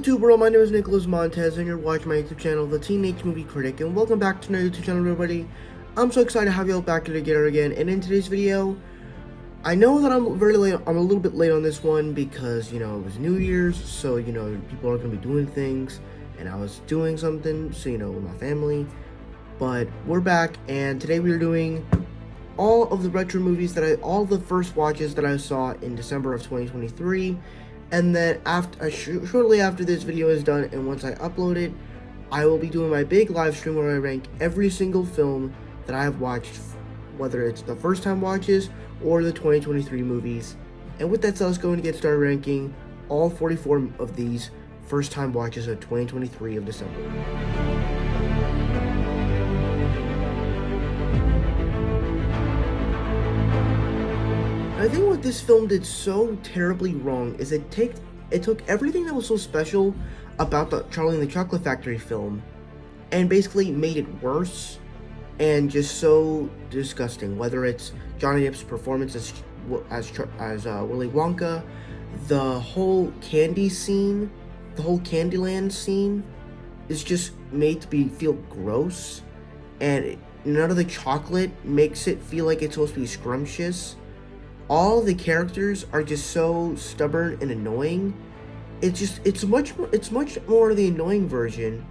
YouTube world, my name is Nicholas Montez and you're watching my YouTube channel, The Teenage Movie Critic, and welcome back to my YouTube channel, everybody. I'm so excited to have you all back here together again, and in today's video, I know that I'm a little bit late on this one because, it was New Year's, so, people are going to be doing things, and I was doing something, so, with my family, but we're back, and today we're doing all of the retro movies all the first watches that I saw in December of 2023, and then shortly after this video is done, and once I upload it, I will be doing my big live stream where I rank every single film that I have watched, whether it's the first time watches or the 2023 movies. And with that said, let's go and get started ranking all 44 of these first time watches of 2023 of December. I think what this film did so terribly wrong is it took everything that was so special about the Charlie and the Chocolate Factory film and basically made it worse and just so disgusting. Whether it's Johnny Depp's performance as Willy Wonka, the whole candy scene, the whole Candyland scene is just made to feel gross, and none of the chocolate makes it feel like it's supposed to be scrumptious. All the characters are just so stubborn and annoying. It's much more the annoying version,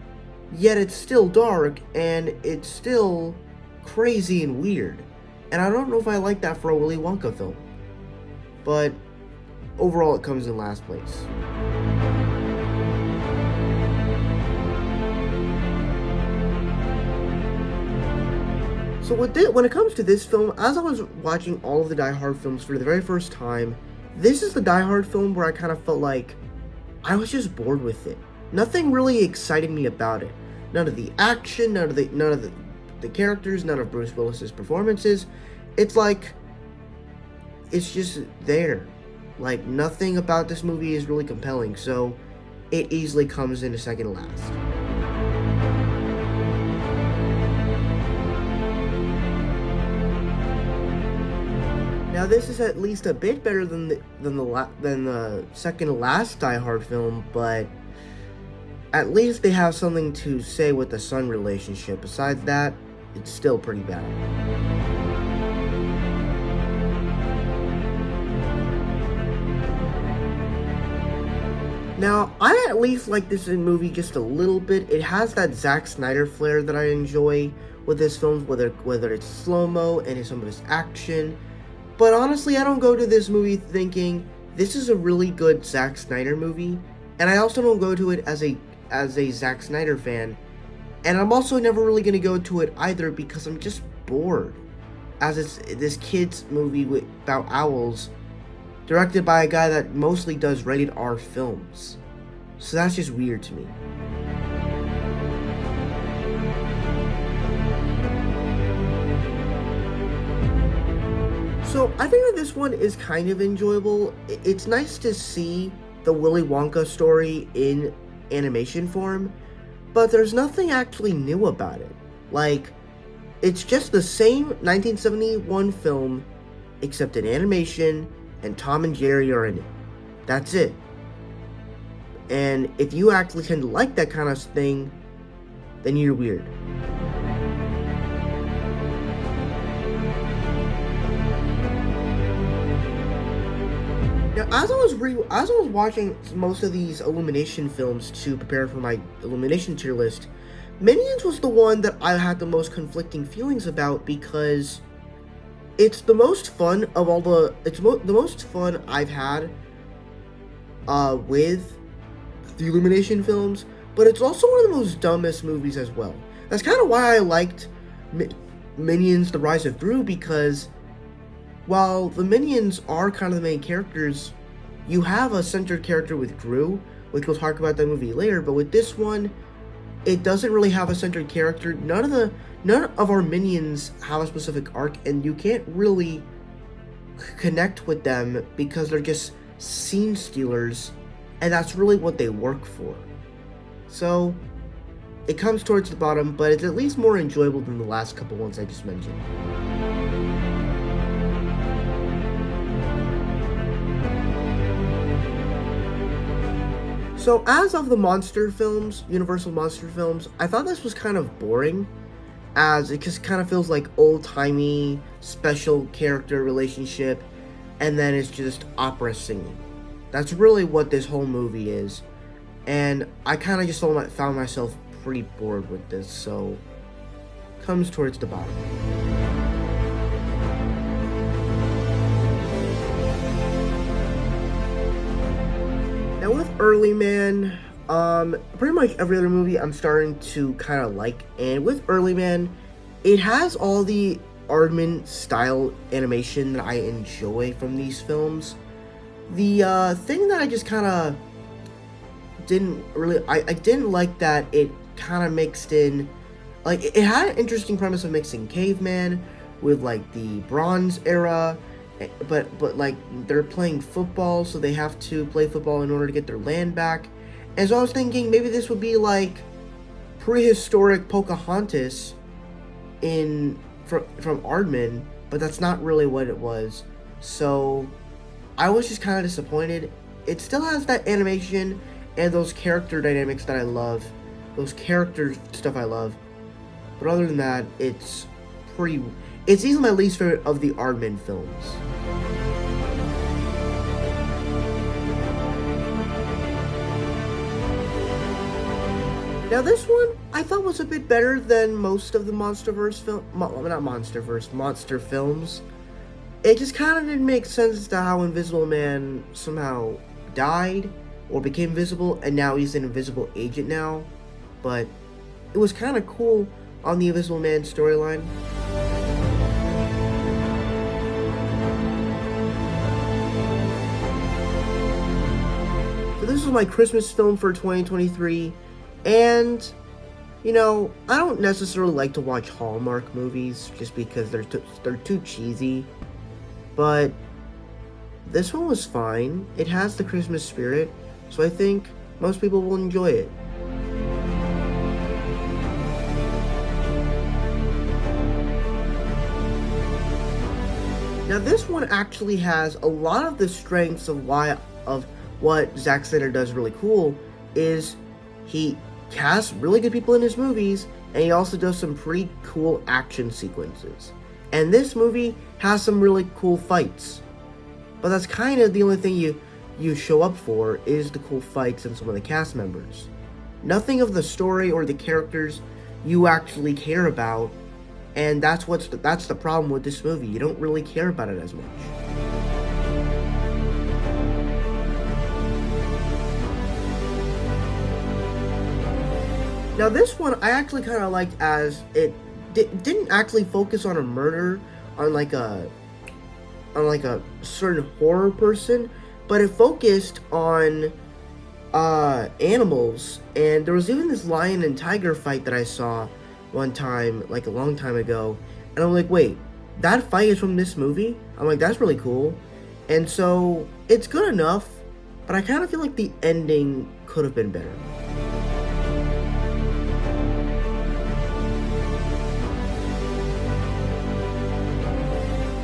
yet it's still dark and it's still crazy and weird. And I don't know if I like that for a Willy Wonka film. But overall it comes in last place. So when it comes to this film, as I was watching all of the Die Hard films for the very first time, this is the Die Hard film where I kind of felt like I was just bored with it. Nothing really excited me about it. None of the action, none of the characters, none of Bruce Willis's performances. It's like, it's just there. Like, nothing about this movie is really compelling, so it easily comes in a second last. Now this is at least a bit better than the second to last Die Hard film, but at least they have something to say with the son relationship. Besides that, it's still pretty bad. Now, I at least like this movie just a little bit. It has that Zack Snyder flair that I enjoy with his films, whether it's slow-mo and some of his action. But honestly, I don't go to this movie thinking this is a really good Zack Snyder movie, and I also don't go to it as a Zack Snyder fan, and I'm also never really going to go to it either because I'm just bored, as it's this kid's movie about owls, directed by a guy that mostly does rated R films. So that's just weird to me. So I think that this one is kind of enjoyable. It's nice to see the Willy Wonka story in animation form, but there's nothing actually new about it. Like, it's just the same 1971 film, except in animation, and Tom and Jerry are in it. That's it. And if you actually tend to like that kind of thing, then you're weird. Now, as I was watching most of these Illumination films to prepare for my Illumination tier list, Minions was the one that I had the most conflicting feelings about because it's the most fun of all the most fun I've had with the Illumination films, but it's also one of the most dumbest movies as well. That's kind of why I liked Minions: The Rise of Gru, because while the Minions are kind of the main characters, you have a centered character with Gru, which we'll talk about that movie later, but with this one, it doesn't really have a centered character. None of our Minions have a specific arc, and you can't really connect with them because they're just scene stealers, and that's really what they work for. So, it comes towards the bottom, but it's at least more enjoyable than the last couple ones I just mentioned. So, as of the monster films, Universal monster films, I thought this was kind of boring, as it just kind of feels like old-timey, special character relationship, and then it's just opera singing. That's really what this whole movie is, and I kind of just found myself pretty bored with this, so comes towards the bottom. Now with Early Man, pretty much every other movie I'm starting to kind of like, and with Early Man, it has all the Aardman style animation that I enjoy from these films. The thing that I just kind of didn't really, I didn't like that it kind of mixed in, like, it had an interesting premise of mixing caveman with like the Bronze era, but like they're playing football, so they have to play football in order to get their land back. And so I was thinking maybe this would be like prehistoric Pocahontas from Aardman, but that's not really what it was. So I was just kind of disappointed. It still has that animation and those character dynamics that I love, those character stuff I love. But other than that, it's easily my least favorite of the Aardman films. Now this one, I thought was a bit better than most of the Monster films. It just kind of didn't make sense as to how Invisible Man somehow died, or became invisible, and now he's an invisible agent now. But it was kind of cool on the Invisible Man storyline. So this was my Christmas film for 2023, and, you know, I don't necessarily like to watch Hallmark movies just because they're too cheesy, but this one was fine. It has the Christmas spirit, so I think most people will enjoy it. Now this one actually has a lot of the strengths of what Zack Snyder does really cool, is he casts really good people in his movies, and he also does some pretty cool action sequences. And this movie has some really cool fights. But that's kind of the only thing you show up for, is the cool fights and some of the cast members. Nothing of the story or the characters you actually care about, and that's the problem with this movie. You don't really care about it as much. Now this one I actually kind of liked, as it didn't actually focus on a murder, on like a certain horror person, but it focused on animals. And there was even this lion and tiger fight that I saw one time, like a long time ago, and I'm like, wait, that fight is from this movie? I'm like, that's really cool. And so it's good enough, but I kind of feel like the ending could have been better.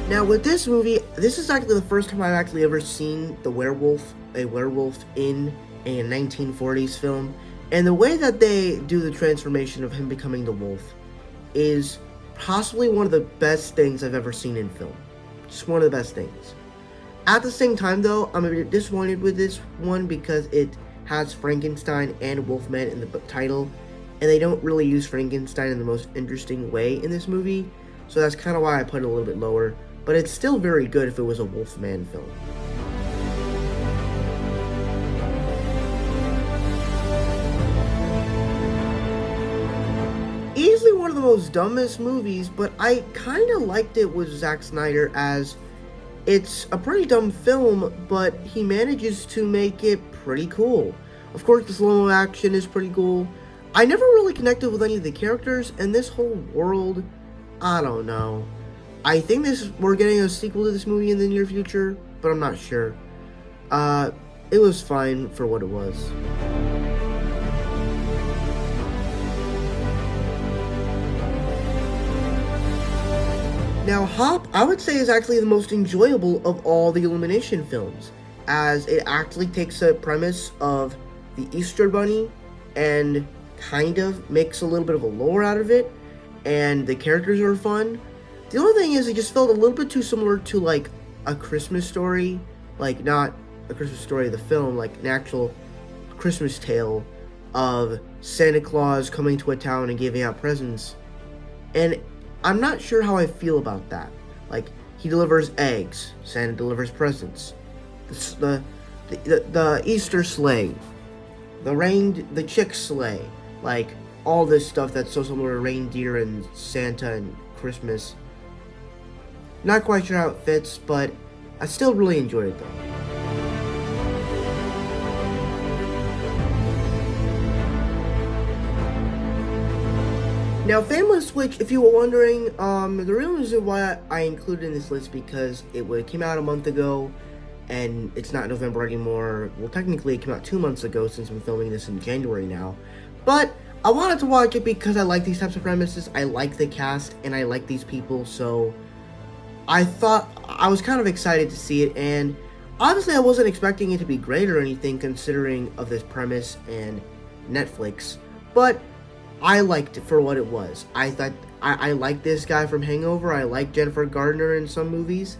Now with this movie, this is actually the first time I've actually ever seen a werewolf in a 1940s film. And the way that they do the transformation of him becoming the wolf is possibly one of the best things I've ever seen in film. Just one of the best things. At the same time though, I'm a bit disappointed with this one because it has Frankenstein and Wolfman in the title, and they don't really use Frankenstein in the most interesting way in this movie. So that's kind of why I put it a little bit lower. But it's still very good if it was a Wolfman film. Easily one of the most dumbest movies, but I kind of liked it with Zack Snyder, as it's a pretty dumb film, but he manages to make it pretty cool. Of course, the slow-mo action is pretty cool. I never really connected with any of the characters, and this whole world, I don't know. I think we're getting a sequel to this movie in the near future, but I'm not sure. It was fine for what it was. Now, Hop, I would say, is actually the most enjoyable of all the Illumination films, as it actually takes a premise of the Easter Bunny and kind of makes a little bit of a lore out of it, and the characters are fun. The only thing is, it just felt a little bit too similar to like A Christmas Story, like not A Christmas Story the film, like an actual Christmas tale of Santa Claus coming to a town and giving out presents. And I'm not sure how I feel about that. Like, he delivers eggs, Santa delivers presents. The Easter sleigh, the chick sleigh, like all this stuff that's so similar to reindeer and Santa and Christmas. Not quite sure how it fits, but I still really enjoyed it though. Now, Family Switch, if you were wondering, the real reason why I included in this list because it came out a month ago, and it's not November anymore. Well, technically it came out 2 months ago since I'm filming this in January now. But I wanted to watch it because I like these types of premises, I like the cast, and I like these people, so I thought I was kind of excited to see it, and obviously I wasn't expecting it to be great or anything considering of this premise and Netflix, but I liked it for what it was. I thought I like this guy from Hangover. I like Jennifer Gardner in some movies.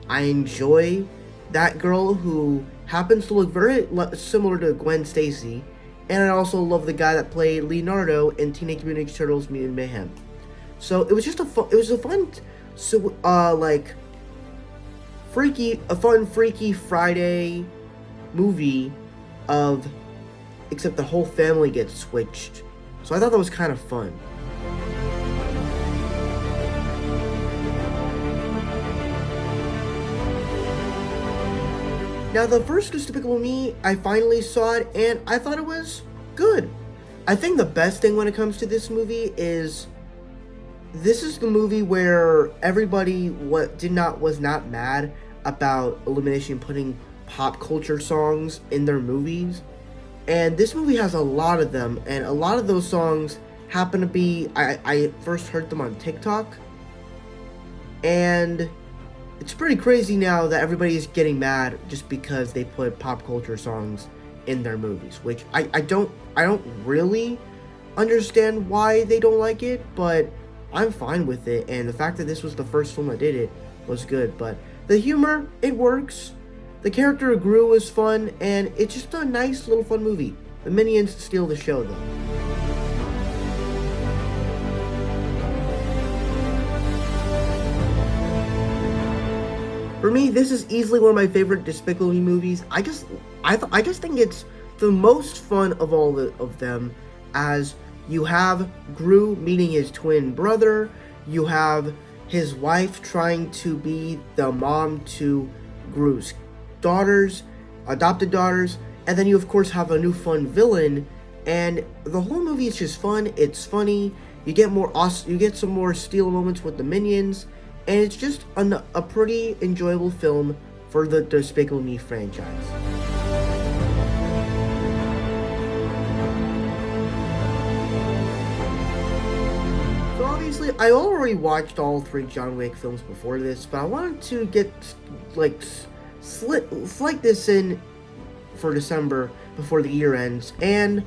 I enjoy that girl who happens to look very similar to Gwen Stacy, and I also love the guy that played Leonardo in Teenage Mutant Ninja Turtles: Mutant Mayhem. So it was just a fun freaky Friday movie except the whole family gets switched. So I thought that was kind of fun. Now, the first Despicable Me, I finally saw it, and I thought it was good. I think the best thing when it comes to this movie is this is the movie where everybody was not mad about Illumination putting pop culture songs in their movies. And this movie has a lot of them, and a lot of those songs happen to be, I first heard them on TikTok, and it's pretty crazy now that everybody is getting mad just because they put pop culture songs in their movies, which I don't really understand why they don't like it, but I'm fine with it, and the fact that this was the first film that did it was good. But the humor, it works. The character of Gru was fun, and it's just a nice little fun movie. The Minions steal the show, though. For me, this is easily one of my favorite Despicable Me movies. I just think it's the most fun of all of them, as you have Gru meeting his twin brother, you have his wife trying to be the mom to Gru's adopted daughters, and then you of course have a new fun villain, and the whole movie is just fun. It's funny. You get some more steal moments with the Minions, and it's just a pretty enjoyable film for the Despicable Me franchise. So obviously, I already watched all 3 John Wick films before this, but I wanted to get slide this in for December before the year ends, and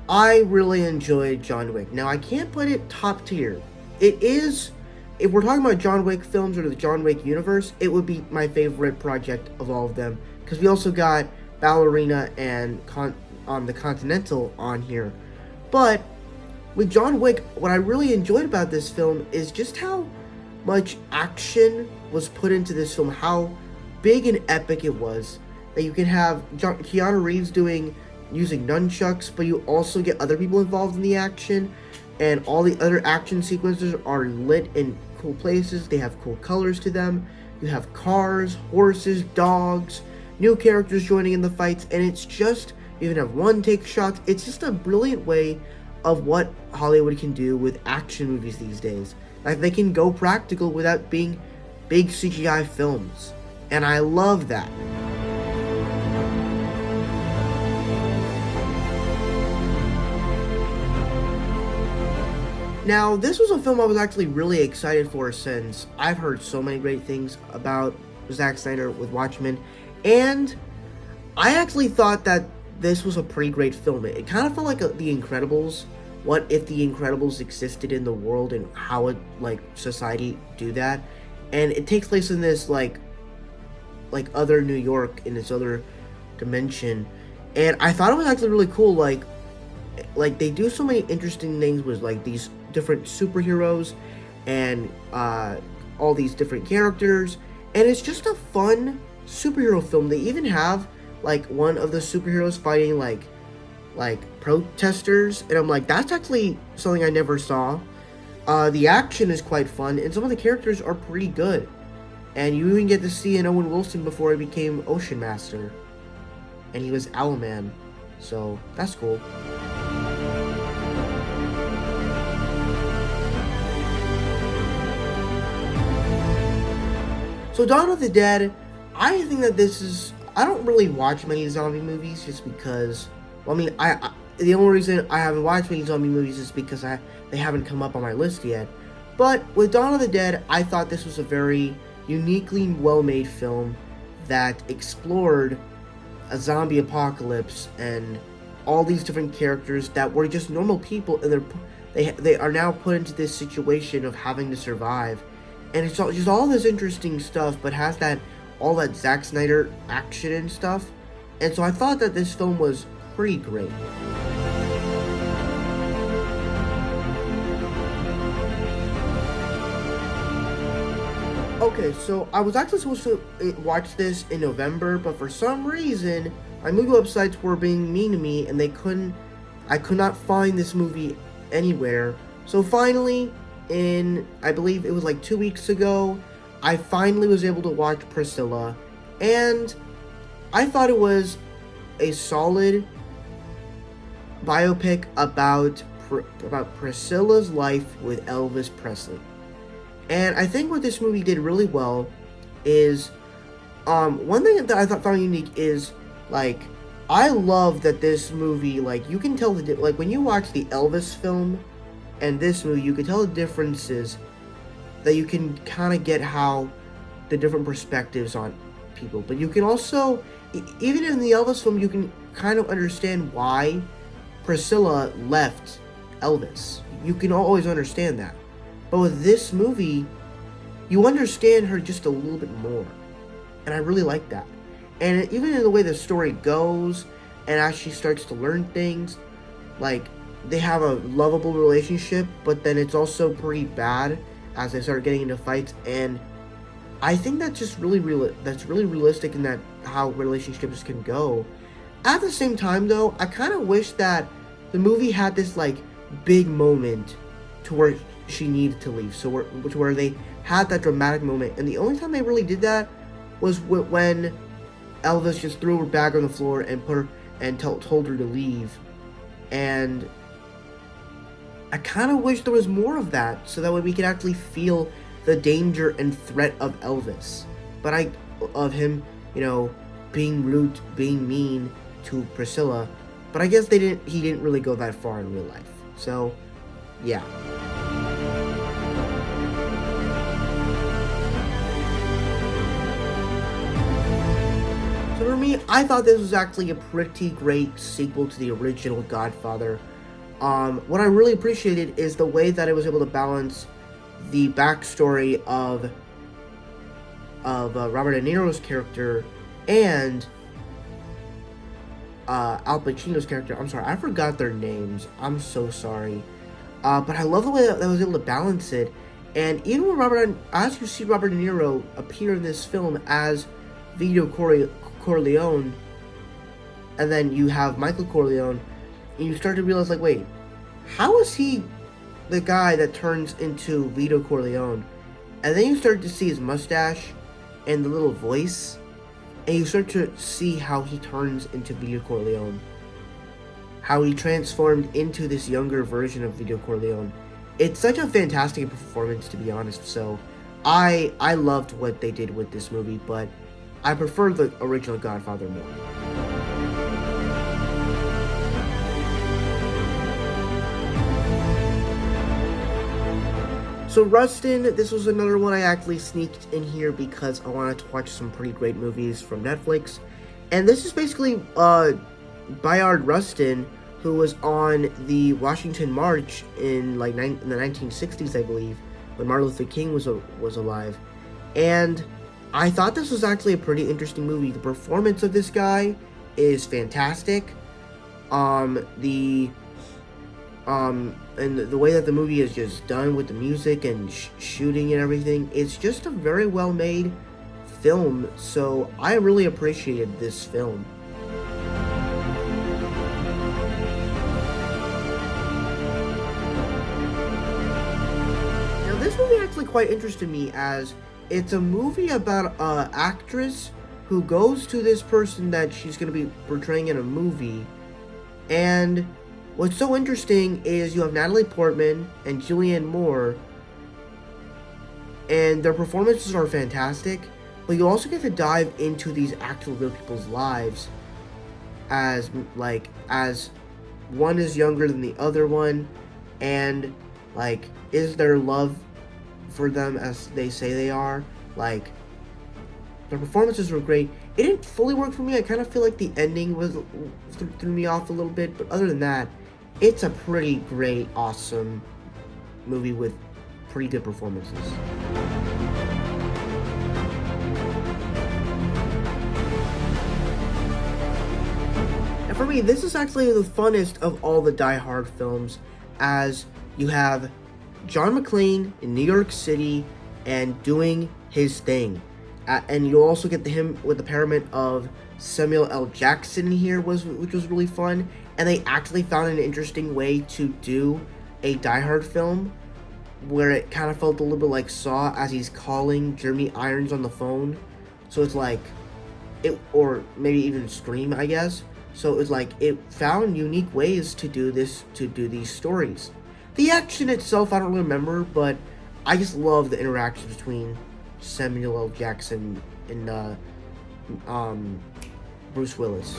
I really enjoyed John Wick. Now, I can't put it top tier. It is, if we're talking about John Wick films or the John Wick universe, it would be my favorite project of all of them, because we also got Ballerina and the Continental on here. But with John Wick, what I really enjoyed about this film is just how much action was put into this film, how big and epic it was. That you can have Keanu Reeves using nunchucks, but you also get other people involved in the action, and all the other action sequences are lit in cool places. They have cool colors to them. You have cars, horses, dogs, new characters joining in the fights, and it's just, you even have one-take shots. It's just a brilliant way of what Hollywood can do with action movies these days. Like, they can go practical without being big CGI films, and I love that. Now, this was a film I was actually really excited for, since I've heard so many great things about Zack Snyder with Watchmen, and I actually thought that this was a pretty great film. It kind of felt like The Incredibles. What if The Incredibles existed in the world, and how would like society do that? And it takes place in this like other New York, in this other dimension. And I thought it was actually really cool. Like they do so many interesting things with like these different superheroes and all these different characters, and it's just a fun superhero film. They even have like one of the superheroes fighting like protesters, and I'm like, that's actually something I never saw. The action is quite fun, and some of the characters are pretty good. And you even get to see an Owen Wilson before he became Ocean Master, and he was Owlman, so that's cool. So Dawn of the Dead, I think that this is, I don't really watch many zombie movies just because, well, I mean, I the only reason I haven't watched many zombie movies is because they haven't come up on my list yet. But with Dawn of the Dead, I thought this was a very uniquely well-made film that explored a zombie apocalypse and all these different characters that were just normal people, and they are now put into this situation of having to survive. And it's just all this interesting stuff, but has all that Zack Snyder action and stuff. And so I thought that this film was pretty great. Okay, so I was actually supposed to watch this in November, but for some reason, my movie websites were being mean to me, and I could not find this movie anywhere. So finally, I believe it was like 2 weeks ago, I finally was able to watch Priscilla, and I thought it was a solid biopic about Priscilla's life with Elvis Presley. And I think what this movie did really well is, one thing that I found unique is, like, I love that this movie, like, you can tell like, when you watch the Elvis film and this movie, you can tell the differences, that you can kind of get how the different perspectives on people. But you can also, even in the Elvis film, you can kind of understand why Priscilla left Elvis. You can always understand that. But with this movie, you understand her just a little bit more. And I really like that. And even in the way the story goes, and as she starts to learn things, like, they have a lovable relationship, but then it's also pretty bad as they start getting into fights. And I think that's just really realistic in that how relationships can go. At the same time, though, I kind of wish that the movie had this, like, big moment to where she needed to leave, so where they had that dramatic moment. And the only time they really did that was when Elvis just threw her bag on the floor and told her to leave. And I kind of wish there was more of that, so that way we could actually feel the danger and threat of Elvis, of him, being rude, being mean to Priscilla. But I guess he didn't really go that far in real life. So, yeah. So for me, I thought this was actually a pretty great sequel to the original Godfather. What I really appreciated is the way that it was able to balance the backstory of Robert De Niro's character and Al Pacino's character. I'm sorry, I forgot their names. I'm so sorry. But I love the way that I was able to balance it. And even when as you see Robert De Niro appear in this film as Vito Corleone, and then you have Michael Corleone, and you start to realize, like, wait, how is he the guy that turns into Vito Corleone? And then you start to see his mustache and the little voice, and you start to see how he turns into Vito Corleone, how he transformed into this younger version of Vito Corleone. It's such a fantastic performance, to be honest. So I loved what they did with this movie, but I prefer the original Godfather more. So Rustin, this was another one I actually sneaked in here because I wanted to watch some pretty great movies from Netflix. And this is basically Bayard Rustin, who was on the Washington March in in the 1960s, I believe, when Martin Luther King was alive. And I thought this was actually a pretty interesting movie. The performance of this guy is fantastic. And the way that the movie is just done with the music and shooting and everything, it's just a very well made film. So I really appreciated this film. Now this movie actually quite interested me, as it's a movie about an actress who goes to this person that she's going to be portraying in a movie. And what's so interesting is you have Natalie Portman and Julianne Moore, and their performances are fantastic, but you also get to dive into these actual real people's lives, as one is younger than the other one, and is their love for them as they say they are. Their performances were great. It didn't fully work for me. I kind of feel like the ending threw me off a little bit, but other than that, it's a pretty great, awesome movie with pretty good performances. And for me, this is actually the funnest of all the Die Hard films, as you have John McClane in New York City and doing his thing. And you'll also get him with the pairment of Samuel L. Jackson here, which was really fun. And they actually found an interesting way to do a Die Hard film, where it kind of felt a little bit like Saw, as he's calling Jeremy Irons on the phone. So it's or maybe even Scream, I guess. So it's it found unique ways to do these stories. The action itself, I don't remember, but I just love the interaction between Samuel L. Jackson and Bruce Willis.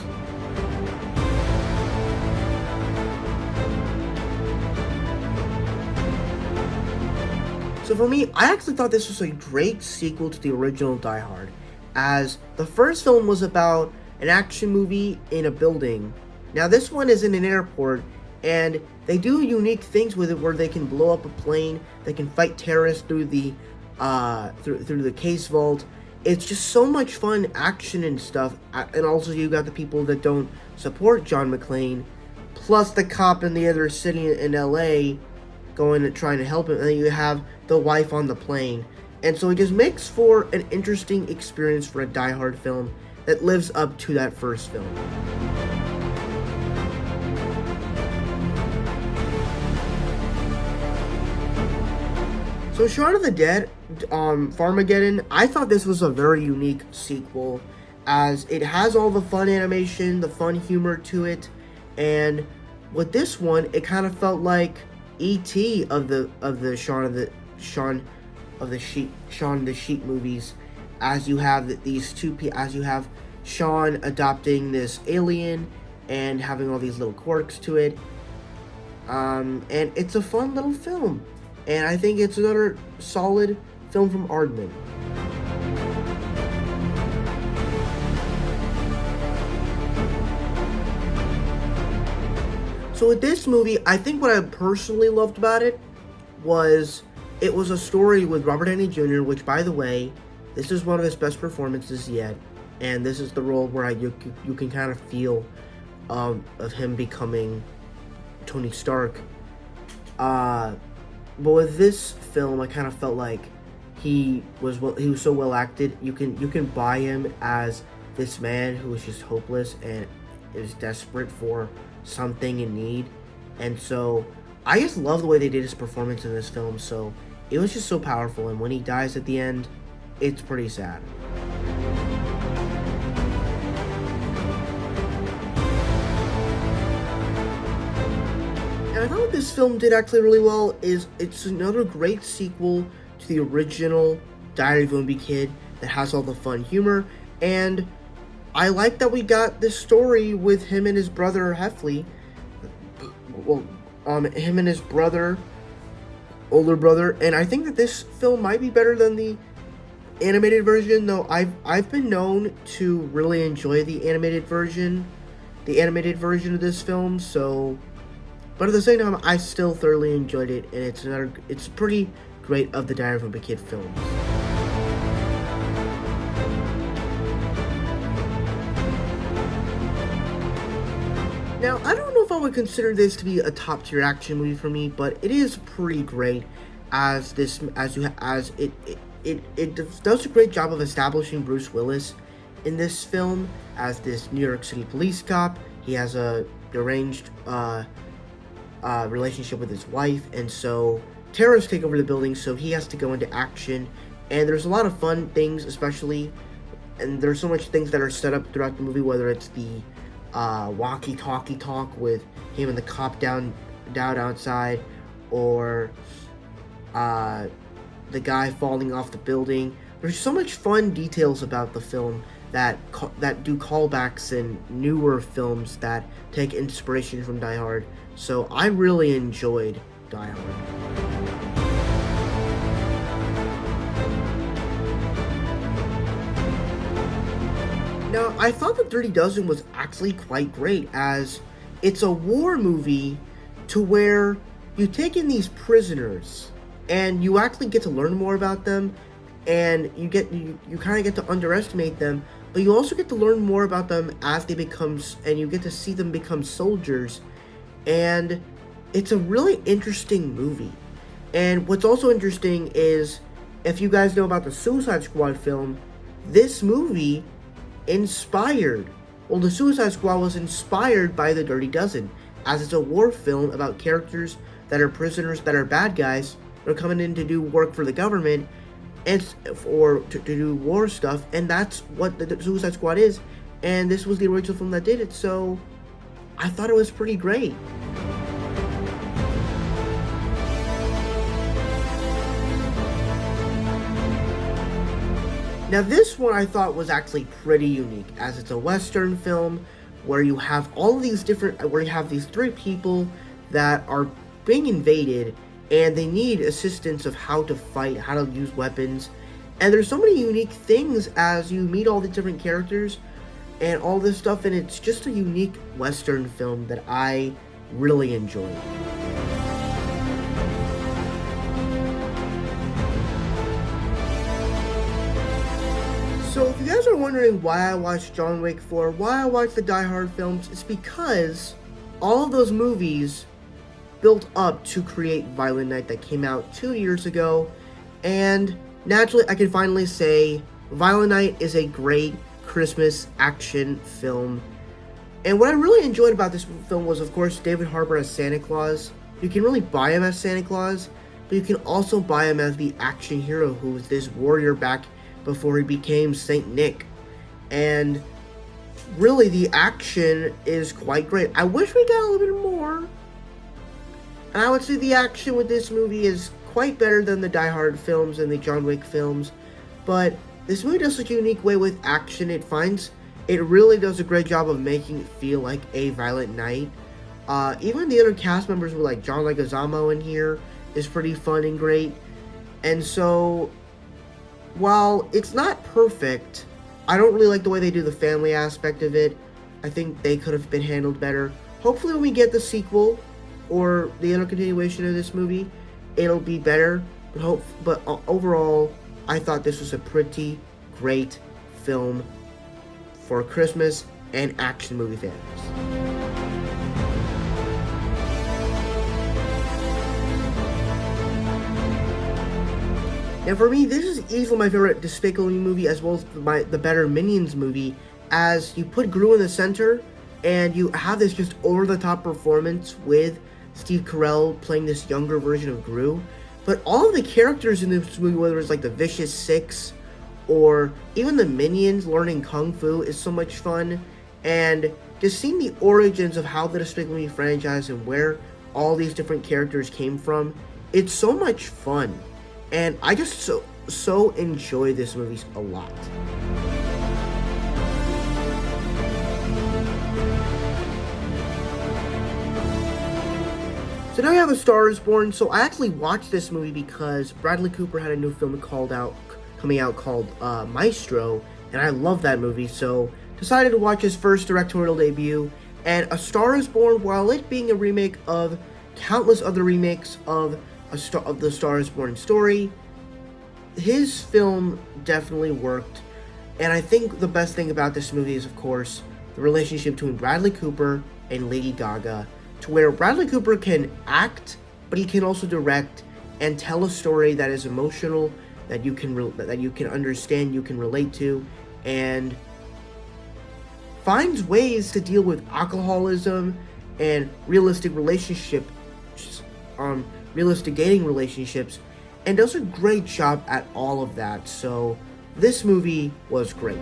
So for me, I actually thought this was a great sequel to the original Die Hard, as the first film was about an action movie in a building. Now this one is in an airport, and they do unique things with it, where they can blow up a plane, they can fight terrorists through the through the case vault. It's just so much fun action and stuff. And also you got the people that don't support John McClane, plus the cop in the other city in LA going and trying to help him, and then you have the wife on the plane. And so it just makes for an interesting experience for a Die Hard film that lives up to that first film. So Shaun of the Dead, Farmageddon, I thought this was a very unique sequel, as it has all the fun animation, the fun humor to it, and with this one, it kind of felt like E.T. of the Shaun the Sheep movies, as you have as you have Shaun adopting this alien and having all these little quirks to it, and it's a fun little film. And I think it's another solid film from Aardman. So with this movie, I think what I personally loved about it was a story with Robert Downey Jr., which, by the way, this is one of his best performances yet. And this is the role where you can kind of feel of him becoming Tony Stark. But with this film, I kind of felt like he was so well acted. You can buy him as this man who is just hopeless and is desperate for something in need. And so I just love the way they did his performance in this film. So it was just so powerful. And when he dies at the end, it's pretty sad. And I thought what this film did actually really well is it's another great sequel to the original Diary of a Wimpy Kid that has all the fun humor, and I like that we got this story with him and his brother Heffley. Him and his older brother, and I think that this film might be better than the animated version, though I've been known to really enjoy the animated version. the animated version of this film, so, but at the same time, I still thoroughly enjoyed it, and it's pretty great of the Diary of a Wimpy Kid films. Now, I don't know if I would consider this to be a top tier action movie for me, but it is pretty great as it does a great job of establishing Bruce Willis in this film as this New York City police cop. He has a deranged relationship with his wife, and so terrorists take over the building, so he has to go into action. And there's a lot of fun things, especially, and there's so much things that are set up throughout the movie, whether it's the walkie-talkie talk with him and the cop down outside, or the guy falling off the building. There's so much fun details about the film that do callbacks in newer films that take inspiration from Die Hard. So I really enjoyed Die Hard. Now, I thought The Dirty Dozen was actually quite great, as it's a war movie to where you take in these prisoners and you actually get to learn more about them, and you kind of get to underestimate them, but you also get to learn more about them as they become, and you get to see them become soldiers. And it's a really interesting movie. And what's also interesting is, if you guys know about the Suicide Squad film, this movie the Suicide Squad was inspired by The Dirty Dozen, as it's a war film about characters that are prisoners, that are bad guys, that are coming in to do work for the government, or to do war stuff, and that's what the Suicide Squad is. And this was the original film that did it, so I thought it was pretty great. Now, this one I thought was actually pretty unique, as it's a Western film where you have these three people that are being invaded, and they need assistance of how to fight, how to use weapons. And there's so many unique things as you meet all the different characters and all this stuff, and it's just a unique Western film that I really enjoyed. So if you guys are wondering why I watched John Wick 4, why I watched the Die Hard films, it's because all of those movies built up to create Violent Night that came out 2 years ago, and naturally I can finally say Violent Night is a great Christmas action film. And what I really enjoyed about this film was, of course, David Harbour as Santa Claus. You can really buy him as Santa Claus, but you can also buy him as the action hero who was this warrior back before he became Saint Nick. And really, the action is quite great. I wish we got a little bit more. And I would say the action with this movie is quite better than the Die Hard films and the John Wick films. But this movie does such a unique way with action. It really does a great job of making it feel like a Violent Night. Even the other cast members with like John Leguizamo in here is pretty fun and great. And so, while it's not perfect, I don't really like the way they do the family aspect of it. I think they could have been handled better. Hopefully when we get the sequel or the other continuation of this movie, it'll be better. But overall, I thought this was a pretty great film for Christmas and action movie fans. Now for me, this is easily my favorite Despicable Me movie, as well as the better Minions movie, as you put Gru in the center, and you have this just over-the-top performance with Steve Carell playing this younger version of Gru. But all of the characters in this movie, whether it's like the Vicious Six, or even the Minions learning Kung Fu, is so much fun. And just seeing the origins of how the Despicable Me franchise and where all these different characters came from, it's so much fun. And I just so enjoy this movie a lot. So now we have A Star Is Born. So I actually watched this movie because Bradley Cooper had a new film coming out called Maestro, and I love that movie. So decided to watch his first directorial debut, And A Star Is Born, while it being a remake of countless other remakes of the Star Is Born story, his film definitely worked. And I think the best thing about this movie is, of course, the relationship between Bradley Cooper and Lady Gaga, to where Bradley Cooper can act, but he can also direct and tell a story that is emotional, that you can understand, you can relate to, and finds ways to deal with alcoholism and realistic dating relationships, and does a great job at all of that. So this movie was great.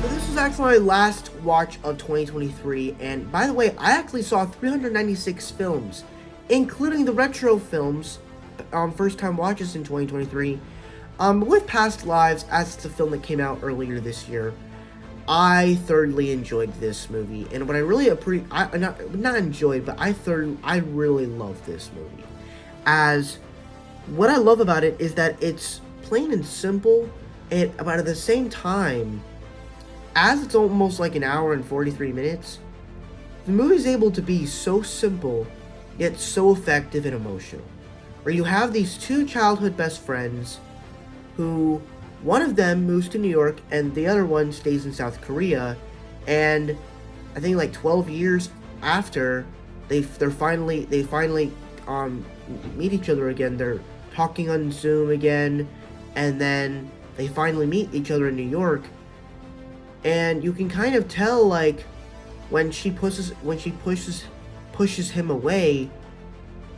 So this was actually my last watch of 2023, and by the way, I actually saw 396 films, including the retro films, first time watches in 2023, with Past Lives, as it's a film that came out earlier this year. I thoroughly enjoyed this movie, and what I really not enjoyed, but I really love this movie. As what I love about it is that it's plain and simple, but at the same time, as it's almost like an hour and 43 minutes, the movie's able to be so simple, yet so effective and emotional. Where you have these two childhood best friends who, one of them moves to New York and the other one stays in South Korea, and I think like 12 years after they finally meet each other again. They're talking on Zoom again, and then they finally meet each other in New York, and you can kind of tell, like, when she pushes him away,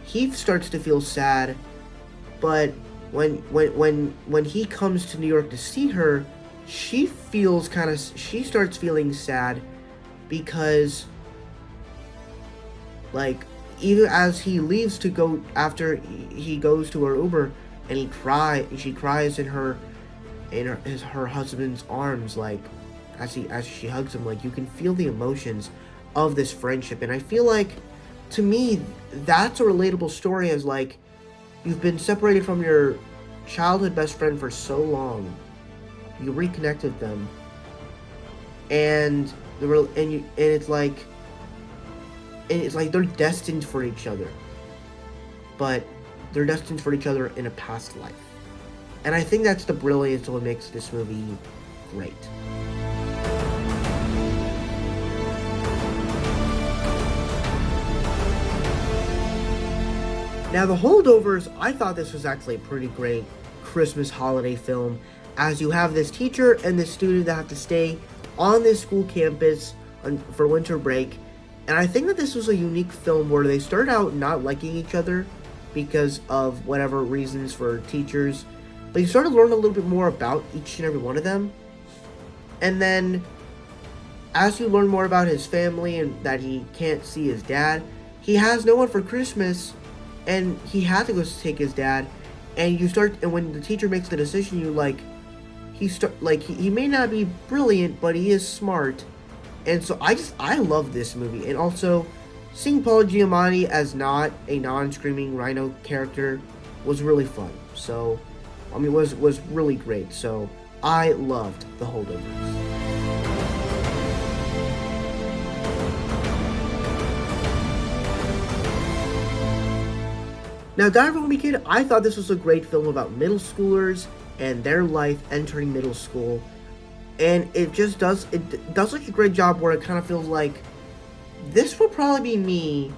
he starts to feel sad, but when he comes to New York to see her, she starts feeling sad, because, like, even as he leaves to go, after he goes to her Uber, and she cries in her husband's arms, like, as she hugs him, like, you can feel the emotions of this friendship. And I feel like, to me, that's a relatable story, as, like, you've been separated from your childhood best friend for so long, you reconnect with them, and it's like they're destined for each other, but they're destined for each other in a past life. And I think that's the brilliance of what makes this movie great. Now, The Holdovers, I thought this was actually a pretty great Christmas holiday film, as you have this teacher and this student that have to stay on this school campus for winter break. And I think that this was a unique film where they started out not liking each other because of whatever reasons for teachers, but you start to learn a little bit more about each and every one of them. And then, as you learn more about his family and that he can't see his dad, he has no one for Christmas, and he had to go take his dad. And when the teacher makes the decision, he may not be brilliant, but he is smart. And so I love this movie. And also, seeing Paul Giamatti as not a non-screaming rhino character was really fun. So, I mean, was really great. So, I loved The Holdovers. Now, Wimpy Kid, I thought this was a great film about middle schoolers and their life entering middle school. And it does such a great job where it kind of feels like this would probably be me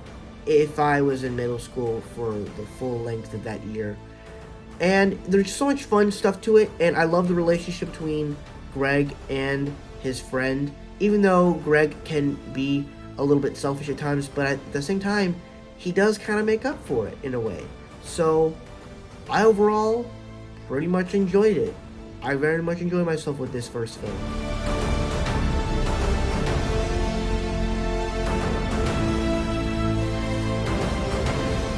if I was in middle school for the full length of that year. And there's so much fun stuff to it, and I love the relationship between Greg and his friend, even though Greg can be a little bit selfish at times, but at the same time, he does kind of make up for it in a way. So, I overall pretty much enjoyed it. I very much enjoyed myself with this first film.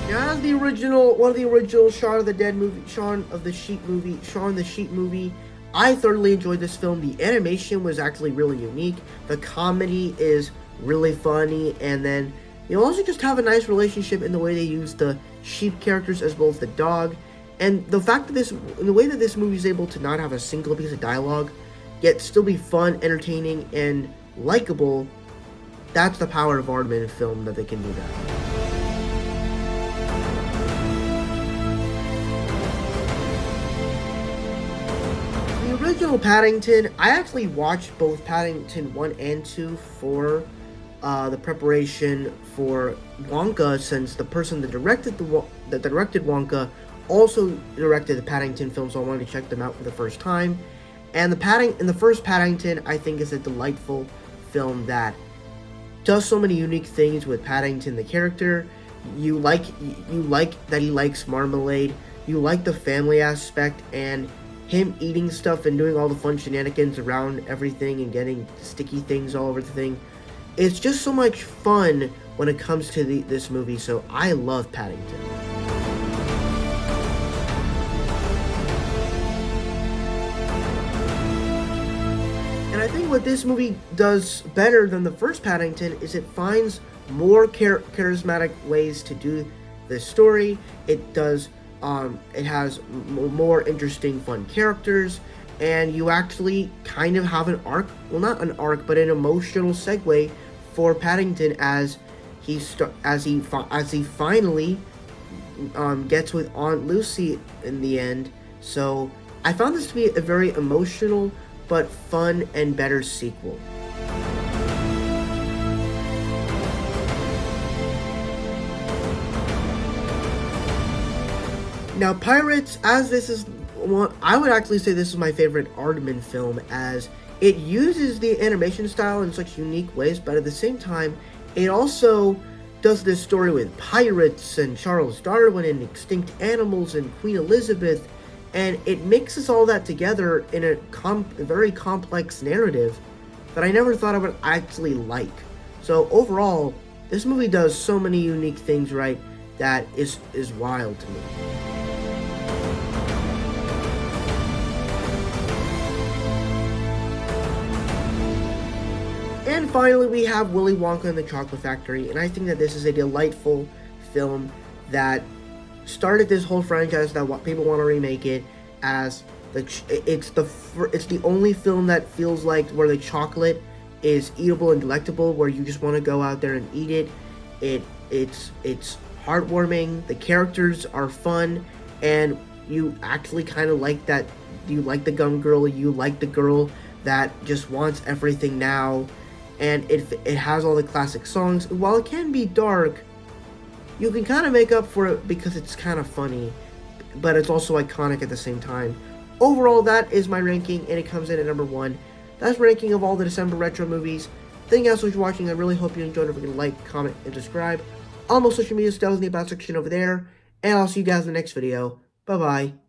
Now, one of the original Shaun of the Sheep movie, I thoroughly enjoyed this film. The animation was actually really unique. The comedy is really funny, and then you also just have a nice relationship in the way they use the sheep characters as well as the dog. And the fact that the way that this movie is able to not have a single piece of dialogue, yet still be fun, entertaining, and likable, that's the power of Aardman film, that they can do that. The original Paddington, I actually watched both Paddington 1 and 2 for the preparation for Wonka, since the person that directed Wonka also directed the Paddington film, so I wanted to check them out for the first time. And the first Paddington, I think, is a delightful film that does so many unique things with Paddington the character. You like that he likes marmalade. You like the family aspect and him eating stuff and doing all the fun shenanigans around everything and getting sticky things all over the thing. It's just so much fun when it comes to this movie, so I love Paddington. And I think what this movie does better than the first Paddington is it finds more charismatic ways to do this story. It does, it has more interesting, fun characters, and you actually kind of have an arc, well, not an arc, but an emotional segue for Paddington as he finally gets with Aunt Lucy in the end. So I found this to be a very emotional but fun and better sequel. Now, Pirates, as this is one, I would actually say this is my favorite Aardman film, as it uses the animation style in such unique ways, but at the same time, it also does this story with pirates and Charles Darwin and extinct animals and Queen Elizabeth, and it mixes all that together in a very complex narrative that I never thought I would actually like. So overall, this movie does so many unique things right that is wild to me. And finally, we have Willy Wonka and the Chocolate Factory, and I think that this is a delightful film that started this whole franchise that people want to remake it, as it's the only film that feels like where the chocolate is eatable and delectable, where you just want to go out there and eat it. It's heartwarming. The characters are fun, and you actually kind of like that. You like the gum girl. You like the girl that just wants everything now, and it has all the classic songs. While it can be dark, you can kind of make up for it because it's kind of funny, but it's also iconic at the same time. Overall, that is my ranking, and it comes in at number 1. That's my ranking of all the December retro movies. Thank you guys so much for watching. I really hope you enjoyed. Don't forget to like, comment, and subscribe. All my social media stuff is in the about section over there, and I'll see you guys in the next video. Bye-bye.